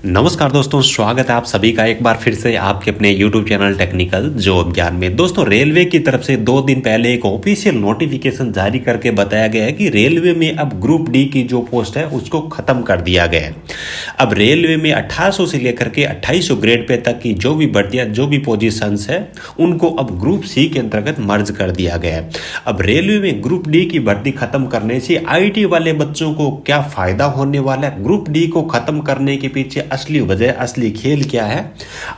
नमस्कार दोस्तों, स्वागत है आप सभी का एक बार फिर से आपके अपने YouTube चैनल टेक्निकल जॉब ज्ञान में। दोस्तों, रेलवे की तरफ से 2 दिन पहले एक ऑफिशियल नोटिफिकेशन जारी करके बताया गया है कि रेलवे में अब ग्रुप डी की जो पोस्ट है उसको खत्म कर दिया गया है। अब रेलवे में 1800 से लेकर के 2800 ग्रेड पे तक की जो भी भर्तियां, जो भी पोजीशंस है, उनको अब ग्रुप सी के अंतर्गत मर्ज कर दिया गया है। अब रेलवे में ग्रुप डी की भर्ती खत्म करने से IT वाले बच्चों को क्या फायदा होने वाला है, ग्रुप डी को खत्म करने के पीछे असली वजह, असली खेल क्या है,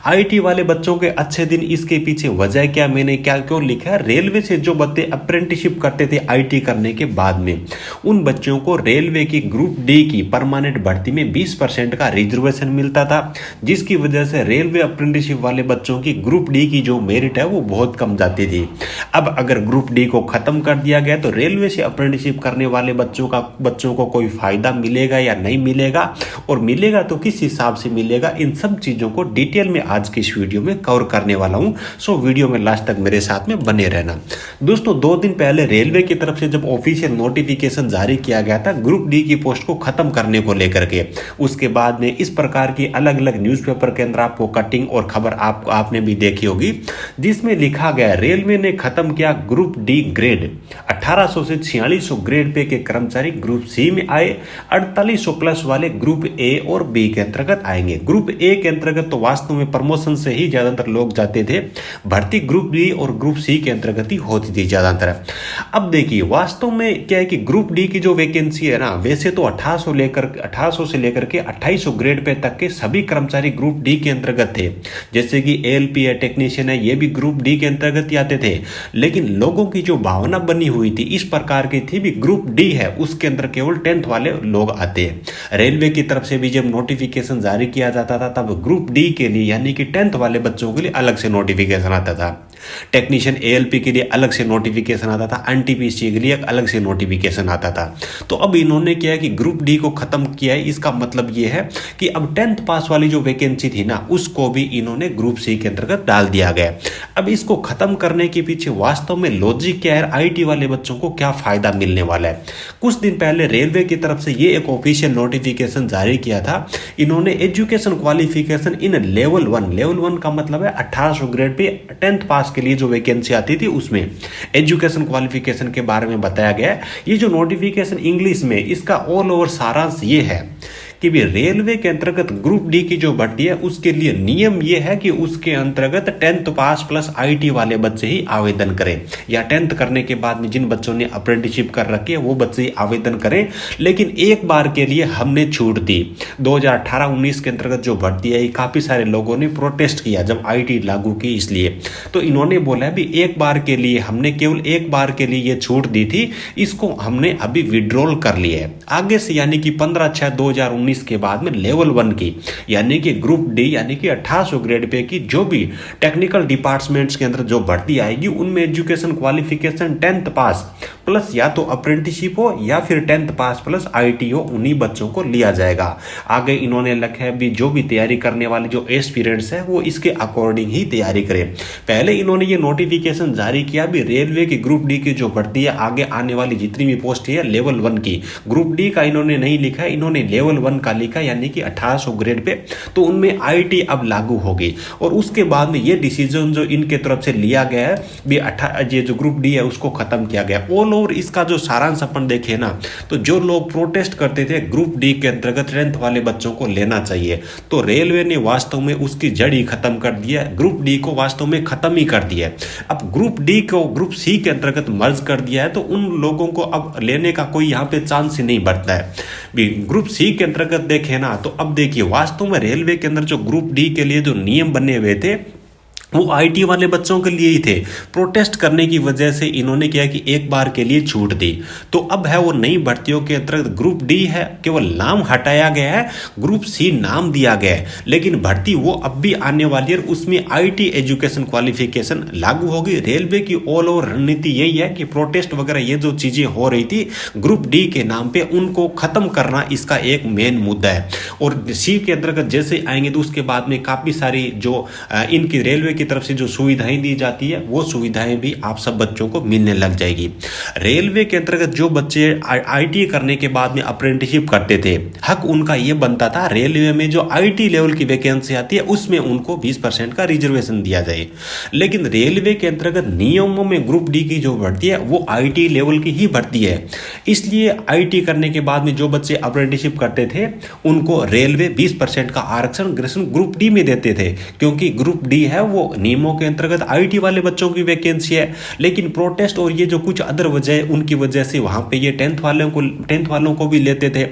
IT वाले बच्चों के अच्छे दिन, इसके पीछे वजह क्या, मैंने क्या क्यों लिखा है। रेलवे से जो बच्चे अप्रेंटिसशिप करते थे IT करने के बाद में, उन बच्चों को रेलवे की ग्रुप डी की परमानेंट भर्ती में 20% का रिजर्वेशन मिलता था, जिसकी वजह से रेलवे अप्रेंटिसशिप वाले बच्चों की ग्रुप डी की जो मेरिट है वो बहुत कम जाती थी। अब अगर ग्रुप डी को खत्म कर दिया गया तो रेलवे से अप्रेंटिसशिप करने वाले बच्चों को कोई फायदा मिलेगा या नहीं मिलेगा, और मिलेगा तो किस हिसाब से मिलेगा, इन सब चीजों को डिटेल में आज की इस वीडियो में कवर करने वाला हूं। सो वीडियो में लास्ट तक मेरे साथ में बने रहना। दोस्तों, 2 दिन पहले रेलवे की तरफ से जब ऑफिशियल नोटिफिकेशन जारी किया गया था ग्रुप डी की पोस्ट को खत्म करने को लेकर के, उसके बाद में इस प्रकार की अलग अलग न्यूज़पेपर के अंदर आपको कटिंग और खबर आपने भी देखी होगी, जिसमें लिखा गया रेलवे ने खत्म किया ग्रुप डी ग्रेड। 1800 से 4600 ग्रेड पे के कर्मचारी ग्रुप सी में आए, 4800 प्लस वाले ग्रुप ए और बी के अंतर्गत आएंगे। ग्रुप ए के अंतर्गत तो वास्तव में प्रमोशन से ही ज्यादातर लोग जाते थे, भर्ती ग्रुप बी और ग्रुप सी के अंतर्गत ही होती थी ज्यादातर। अब देखिए वास्तव में क्या है कि ग्रुप डी की जो वैकेंसी है ना, वैसे तो 1800 से लेकर के 2800 ग्रेड पे तक के सभी कर्मचारी ग्रुप डी के अंतर्गत थे, जैसे कि ALP है, टेक्नीशियन है, ये भी ग्रुप डी के अंतर्गत ही आते थे। लेकिन लोगों की जो भावना बनी हुई थी इस प्रकार की थी भी ग्रुप डी है उसके अंदर केवल 10th वाले लोग आते हैं। रेलवे की तरफ से भी जब नोटिफिकेशन जारी किया जाता था तब ग्रुप डी के लिए यानी कि 10th वाले बच्चों के लिए अलग से नोटिफिकेशन आता था, टेक्नीशियन ALP के लिए अलग से नोटिफिकेशन आता था, NTPC के लिए अलग से नोटिफिकेशन आता था। तो अब इन्होंने क्या है कि ग्रुप डी को खत्म किया है। इसका मतलब यह है कि अब 10th पास वाली जो वैकेंसी थी ना उसको भी इन्होंने ग्रुप सी के अंतर्गत डाल दिया गया। अब इसको खत्म करने के पीछे वास्तव में लॉजिक क्या है, IT वाले बच्चों को क्या फायदा मिलने वाला है। कुछ दिन पहले रेलवे की तरफ से ये एक ऑफिशियल नोटिफिकेशन जारी किया था। इन्होंने एजुकेशन क्वालिफिकेशन इन लेवल 1 का मतलब है 1800 ग्रेड पे 10th पास के लिए जो वैकेंसी आती थी उसमें एजुकेशन क्वालिफिकेशन के बारे में बताया गया है। ये जो नोटिफिकेशन इंग्लिश में, इसका ऑल ओवर सारांश ये है कि भी रेलवे के अंतर्गत ग्रुप डी की जो भर्ती है उसके लिए नियम यह है कि उसके अंतर्गत 10th पास प्लस IT वाले बच्चे ही आवेदन करें, या 10th करने के बाद में जिन बच्चों ने अप्रेंटिसशिप कर रखी है वो बच्चे ही आवेदन करें। लेकिन एक बार के लिए हमने छूट दी। 2018-19 के अंतर्गत जो भर्ती आई, काफी सारे लोगों ने प्रोटेस्ट किया जब IT लागू की, इसलिए तो इन्होंने बोला भी एक बार के लिए, हमने केवल एक बार के लिए ये छूट दी थी, इसको हमने अभी विड्रॉल कर लिया है। आगे से यानी कि 15/6/2019 के बाद में लेवल 1 की यानी कि ग्रुप डी यानी कि 1800 ग्रेड पे की जो भी टेक्निकल डिपार्टमेंट्स के अंदर जो भर्ती आएगी उनमें एजुकेशन क्वालिफिकेशन 10th पास प्लस या तो अप्रेंटिसशिप हो या फिर 10th पास प्लस IT हो, उन्हीं बच्चों को लिया जाएगा। आगे इन्होंने लिखा है भी जो भी तैयारी करने वाले जो एस्पिरेंट्स है वो इसके अकॉर्डिंग ही तैयारी करें। पहले इन्होंने ये नोटिफिकेशन जारी किया भी रेलवे की ग्रुप डी की जो भर्ती है आगे आने वाली जितनी भी पोस्ट है लेवल 1 की, ग्रुप डी का इन्होंने नहीं लिखा, इन्होंने लेवल 1 का लिखा यानी कि 1800 ग्रेड पे, तो उनमें IT अब लागू होगी। और उसके बाद में ये डिसीजन जो इनके तरफ से लिया गया है भी ये जो ग्रुप डी है उसको खत्म किया गया। ऑल ओवर इसका जो सारांश अपन देखे ना, तो जो लोग प्रोटेस्ट करते थे ग्रुप डी के अंतर्गत 10th वाले बच्चों को लेना चाहिए, तो रेलवे ने वास्तव में उसकी जड़ ही खत्म कर दिया, ग्रुप डी को वास्तव में खत्म ही कर दिया। अब ग्रुप डी को ग्रुप सी के अंतर्गत मर्ज कर दिया है, तो उन लोगों को अब लेने का कोई यहाँ पे चांस ही नहीं बढ़ता है। ग्रुप सी के अंतर्गत देखे ना, तो अब देखिए वास्तव में रेलवे के अंदर जो ग्रुप डी के लिए जो नियम बने हुए थे वो IT वाले बच्चों के लिए ही थे। प्रोटेस्ट करने की वजह से इन्होंने क्या कि एक बार के लिए छूट दी, तो अब है वो नई भर्तियों के अंतर्गत ग्रुप डी है, केवल नाम हटाया गया है, ग्रुप सी नाम दिया गया है, लेकिन भर्ती वो अब भी आने वाली है। उसमें IT एजुकेशन क्वालिफिकेशन लागू होगी। रेलवे की ऑल ओवर रणनीति यही है कि प्रोटेस्ट वगैरह ये जो चीजें हो रही थी ग्रुप डी के नाम पे, उनको खत्म करना इसका एक मेन मुद्दा है। और सी के अंतर्गत जैसे आएंगे तो उसके बाद में काफी सारी जो इनकी रेलवे की तरफ से जो सुविधाएं दी जाती है वो सुविधाएं भी आप सब बच्चों को मिलने लग जाएगी। रेलवे के अंतर्गत जो बच्चे आईटी करने के बाद में अप्रेंटिसशिप करते थे, हक उनका ये बनता था रेलवे में जो आईटी लेवल की वैकेंसी आती है उसमें उनको 20% का रिजर्वेशन दिया जाए। लेकिन रेलवे के अंतर्गत नियमों में ग्रुप डी की जो भर्ती है वो आईटी लेवल की ही भर्ती है, इसलिए आईटी करने के बाद में जो बच्चे अप्रेंटिसशिप करते थे उनको रेलवे 20% का आरक्षण ग्रुप डी में देते थे, क्योंकि ग्रुप डी है वो नियमों के अंतर्गत आईटी वाले बच्चों की वैकेंसी है। लेकिन प्रोटेस्ट और ये जो कुछ अदर वजह उनकी वजह से वहां पे ये टेंथ वालों को भी लेते थे।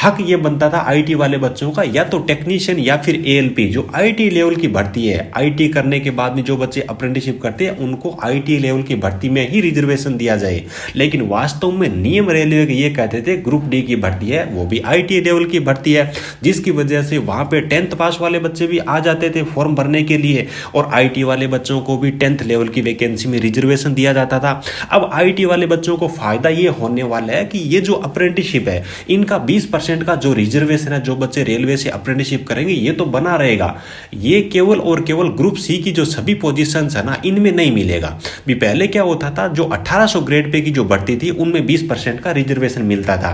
हक ये बनता था आईटी वाले बच्चों का या तो टेक्नीशियन या फिर एएलपी जो आईटी लेवल की भर्ती है। आईटी करने के बाद में जो बच्चे अप्रेंटिसशिप करते हैं उनको आईटी लेवल की भर्ती में ही रिजर्वेशन दिया जाए। लेकिन वास्तव में नियम रेलवे के ये कहते थे ग्रुप डी की भर्ती है वो भी आईटी लेवल की भर्ती है, जिसकी वजह से वहां पे 10th पास वाले बच्चे भी आ जाते थे फॉर्म भरने के लिए और आईटी वाले बच्चों को भी 10th लेवल की वैकेंसी में रिजर्वेशन दिया जाता था। अब आईटी वाले बच्चों को फायदा ये होने वाला है कि ये जो अप्रेंटिसशिप है इनका 20% का जो रिजर्वेशन है, जो बच्चे रेलवे से अप्रेंटिसशिप करेंगे ये तो बना रहेगा। ये केवल और केवल ग्रुप सी की जो सभी पोजीशंस है ना इनमें नहीं मिलेगा। भी पहले क्या होता था जो 1800 ग्रेड पे की जो भर्ती थी उनमें 20% का रिजर्वेशन मिलता था।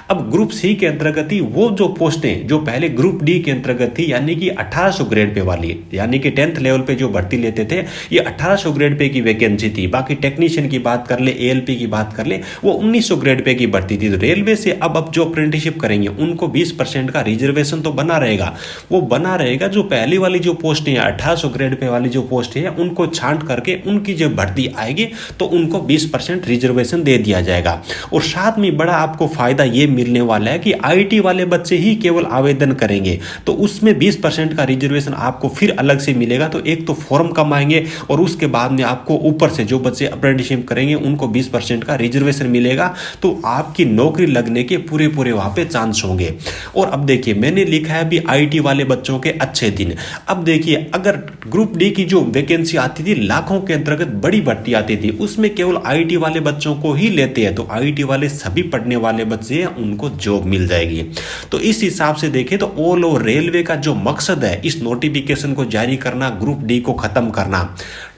अब ग्रुप सी के अंतर्गत ही वो जो पोस्टें जो पहले ग्रुप डी के अंतर्गत थी यानी कि 1800 ग्रेड पे वाली, यानी कि 10th लेवल पे जो भर्ती लेते थे ये 1800 ग्रेड पे की वैकेंसी थी। बाकी टेक्नीशियन की बात कर ले, एएलपी की बात कर ले, वो 1900 ग्रेड पे की भर्ती थी। तो रेलवे से अब जो अप्रेंटिसशिप करेंगे उनको 20% का रिजर्वेशन तो बना रहेगा। वो बना रहेगा जो पहली वाली जो पोस्ट है 1800 ग्रेड पे वाली जो पोस्ट है उनको छांट करके उनकी जब भर्ती आएगी तो उनको 20% रिजर्वेशन दे दिया जाएगा। और साथ में बड़ा आपको फायदा ये मिलने वाला है कि आईटी वाले बच्चे ही केवल आवेदन करेंगे तो उसमें 20% का रिजर्वेशन आपको फिर अलग से मिलेगा। तो एक तो फॉर्म कम आएंगे और उसके बाद में आपको ऊपर से जो बच्चे अप्रेंटिसशिप करेंगे उनको 20% का रिजर्वेशन मिलेगा। तो आपकी नौकरी लगने के पूरे वहां पे चांस होंगे। और अब देखिए मैंने लिखा है अभी आईटी वाले बच्चों के अच्छे दिन। अब देखिए अगर ग्रुप डी की जो वैकेंसी आती थी लाखों के अंतर्गत बड़ी भर्ती आती थी उसमें केवल आईटी वाले बच्चों को ही लेते हैं, तो आईटी वाले सभी पढ़ने वाले बच्चे हैं उनको जॉब मिल जाएगी। तो इस हिसाब से देखें तो ऑल ओवर रेलवे का जो मकसद है इस नोटिफिकेशन को जारी करना, ग्रुप डी को खत्म करना,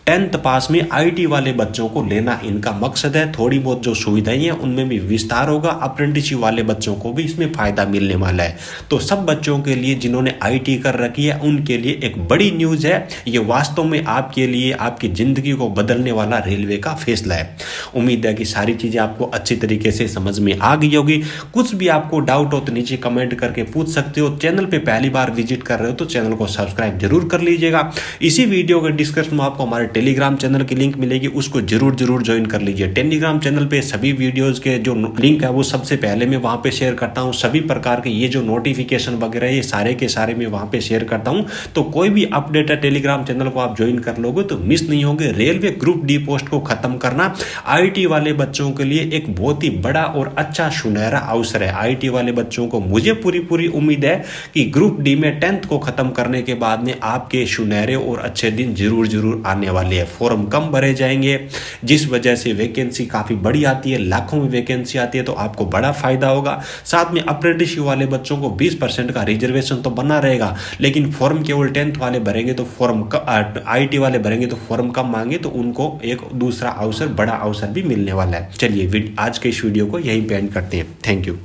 10th पास में आईटी वाले बच्चों को लेना इनका मकसद है। थोड़ी बहुत जो सुविधाएं हैं उनमें भी विस्तार होगा, अप्रेंटिसशिप वाले बच्चों को भी इसमें फायदा मिलने वाला है। तो सब बच्चों के लिए जिन्होंने आईटी कर रखी है उनके लिए एक बड़ी न्यूज है। ये वास्तव में आपके लिए आपकी जिंदगी को बदलने वाला रेलवे का फैसला है। उम्मीद है कि सारी चीजें आपको अच्छी तरीके से समझ में आ गई होगी। कुछ भी आपको डाउट हो तो नीचे कमेंट करके पूछ सकते हो। चैनल पे पहली बार विजिट कर रहे हो तो चैनल को सब्सक्राइब जरूर कर लीजिएगा। इसी वीडियो के डिस्क्रिप्शन में आपको हमारे टेलीग्राम चैनल की लिंक मिलेगी, उसको जरूर ज्वाइन कर लीजिए। टेलीग्राम चैनल पे सभी वीडियोस के जो लिंक है वो सबसे पहले मैं वहां पे शेयर करता हूं। सभी प्रकार के ये जो नोटिफिकेशन वगैरह ये सारे के सारे मैं वहां पे शेयर करता हूं। तो कोई भी अपडेट है टेलीग्राम चैनल को आप ज्वाइन कर लोगे तो मिस नहीं होंगे। रेलवे ग्रुप डी पोस्ट को खत्म करना आईटी वाले बच्चों के लिए एक बहुत ही बड़ा और अच्छा सुनहरा अवसर है। आईटी वाले बच्चों को मुझे पूरी उम्मीद है कि ग्रुप डी में 10th को खत्म करने के बाद में आपके सुनहरे और अच्छे दिन जरूर आने वाले हैं। फॉर्म कम भरे जाएंगे जिस वजह से वैकेंसी काफी बड़ी आती है, लाखों में वैकेंसी आती है, तो आपको बड़ा फायदा होगा। साथ में अप्रेंटिसशिप वाले बच्चों को 20% का रिजर्वेशन तो बना रहेगा, लेकिन फॉर्म केवल 10th वाले भरेंगे तो फॉर्म आईटी वाले भरेंगे तो फॉर्म कम मांगे तो उनको एक दूसरा अवसर, बड़ा अवसर भी मिलने वाला है। चलिए आज के इस वीडियो को यहीं पे एंड करते हैं। Thank you.